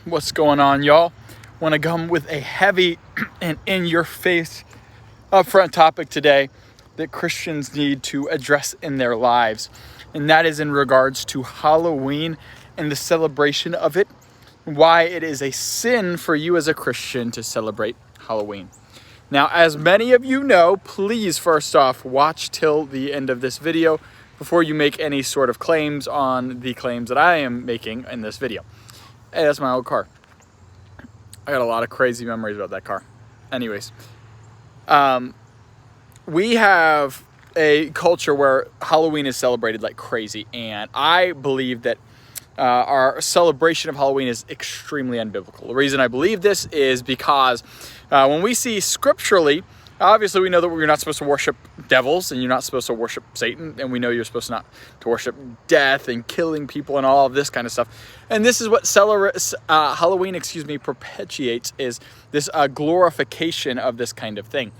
What's going on, y'all? Want to come with a heavy and in-your-face upfront topic today that Christians need to address in their lives, and that is in regards to Halloween and the celebration of it, why it is a sin for you as a Christian to celebrate Halloween. Now, as many of you know, please first off watch till the end of this video before you make any sort of claims on the claims that I am making in this video. Hey, that's my old car. I got a lot of crazy memories about that car. Anyways, we have a culture where Halloween is celebrated like crazy, and I believe that our celebration of Halloween is extremely unbiblical. The reason I believe this is because when we see scripturally, obviously we know that you're not supposed to worship devils and you're not supposed to worship Satan, and we know you're supposed not to worship death and killing people and all of this kind of stuff. And this is what Halloween, perpetuates, is this glorification of this kind of thing.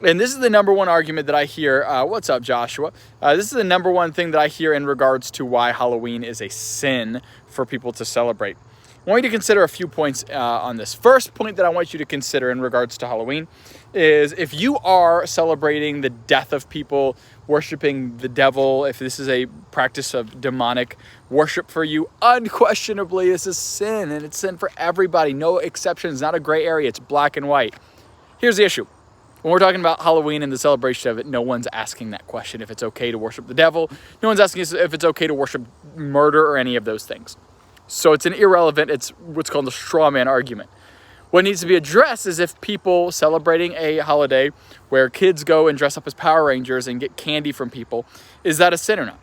And this is the number one argument that I hear. What's up, Joshua? This is the number one thing that I hear in regards to why Halloween is a sin for people to celebrate. I want you to consider a few points on this. First point that I want you to consider in regards to Halloween is if you are celebrating the death of people, worshiping the devil, if this is a practice of demonic worship for you, unquestionably this is sin, and it's sin for everybody. No exceptions, not a gray area. It's black and white. Here's the issue. When we're talking about Halloween and the celebration of it, no one's asking that question if it's okay to worship the devil. No one's asking if it's okay to worship murder or any of those things. So it's an irrelevant, it's what's called a straw man argument. What needs to be addressed is if people celebrating a holiday where kids go and dress up as Power Rangers and get candy from people, is that a sin or not?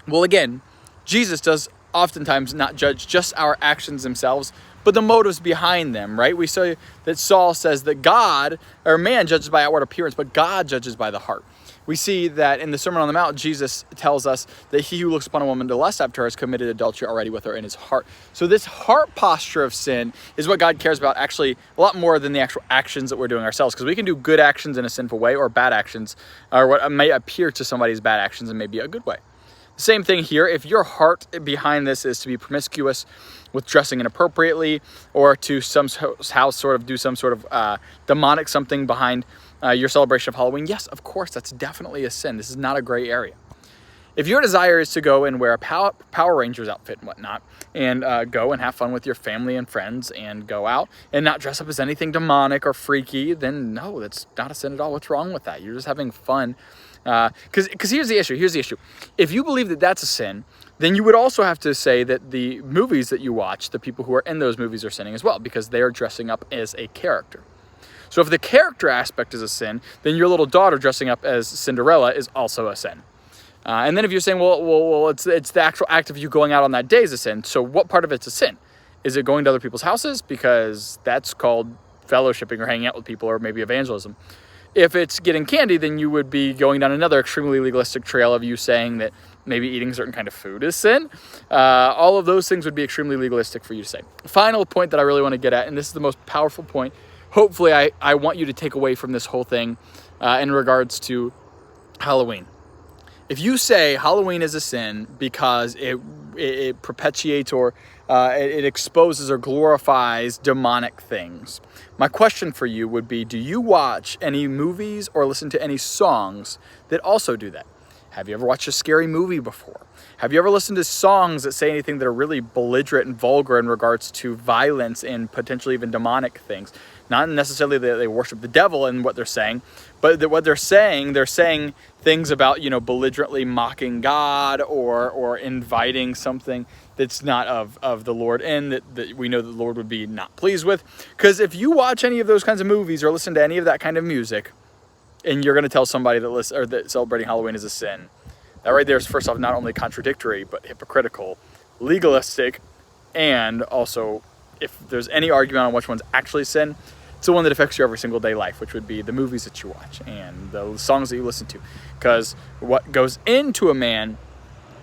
Well, again, Jesus does oftentimes not judge just our actions themselves, but the motives behind them, right? We saw that Saul says that God, or man judges by outward appearance, but God judges by the heart. We see that in the Sermon on the Mount, Jesus tells us that he who looks upon a woman to lust after her has committed adultery already with her in his heart. So this heart posture of sin is what God cares about, actually a lot more than the actual actions that we're doing ourselves, because we can do good actions in a sinful way, or bad actions, or what may appear to somebody as bad actions and may be a good way. Same thing here. If your heart behind this is to be promiscuous with dressing inappropriately, or to somehow sort of do some sort of demonic something behind your celebration of Halloween, yes, of course, that's definitely a sin. This is not a gray area. If your desire is to go and wear a Power Rangers outfit and whatnot, and go and have fun with your family and friends and go out and not dress up as anything demonic or freaky, then no, that's not a sin at all. What's wrong with that? You're just having fun. Because here's the issue. If you believe that that's a sin, then you would also have to say that the movies that you watch, the people who are in those movies are sinning as well, because they are dressing up as a character. So if the character aspect is a sin, then your little daughter dressing up as Cinderella is also a sin. And then if you're saying, well, it's the actual act of you going out on that day is a sin, so what part of it's a sin? Is it going to other people's houses? Because that's called fellowshipping or hanging out with people, or maybe evangelism. If it's getting candy, then you would be going down another extremely legalistic trail of you saying that maybe eating a certain kind of food is sin. All of those things would be extremely legalistic for you to say. Final point that I really want to get at, and this is the most powerful point, hopefully I want you to take away from this whole thing in regards to Halloween. If you say Halloween is a sin because it perpetuates or it exposes or glorifies demonic things, my question for you would be, do you watch any movies or listen to any songs that also do that? Have you ever watched a scary movie before? Have you ever listened to songs that say anything that are really belligerent and vulgar in regards to violence and potentially even demonic things? Not necessarily that they worship the devil in what they're saying, but that what they're saying things about, belligerently mocking God or inviting something that's not of the Lord in, that we know the Lord would be not pleased with. Because if you watch any of those kinds of movies or listen to any of that kind of music, and you're going to tell somebody that celebrating Halloween is a sin, that right there is, first off, not only contradictory, but hypocritical, legalistic, and also, if there's any argument on which one's actually sin, it's the one that affects your every single day life, which would be the movies that you watch and the songs that you listen to. Because what goes into a man,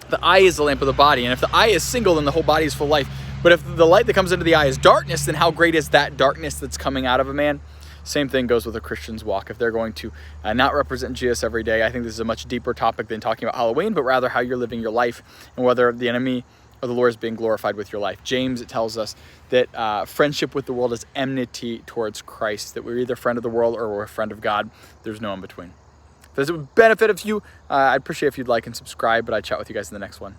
the eye is the lamp of the body, and if the eye is single, then the whole body is full of light. But if the light that comes into the eye is darkness, then how great is that darkness that's coming out of a man? Same thing goes with a Christian's walk. If they're going to not represent Jesus every day, I think this is a much deeper topic than talking about Halloween, but rather how you're living your life and whether the enemy or the Lord is being glorified with your life. James, it tells us that friendship with the world is enmity towards Christ, that we're either a friend of the world or we're a friend of God. There's no in between. If this would benefit of you, I'd appreciate if you'd like and subscribe, but I'd chat with you guys in the next one.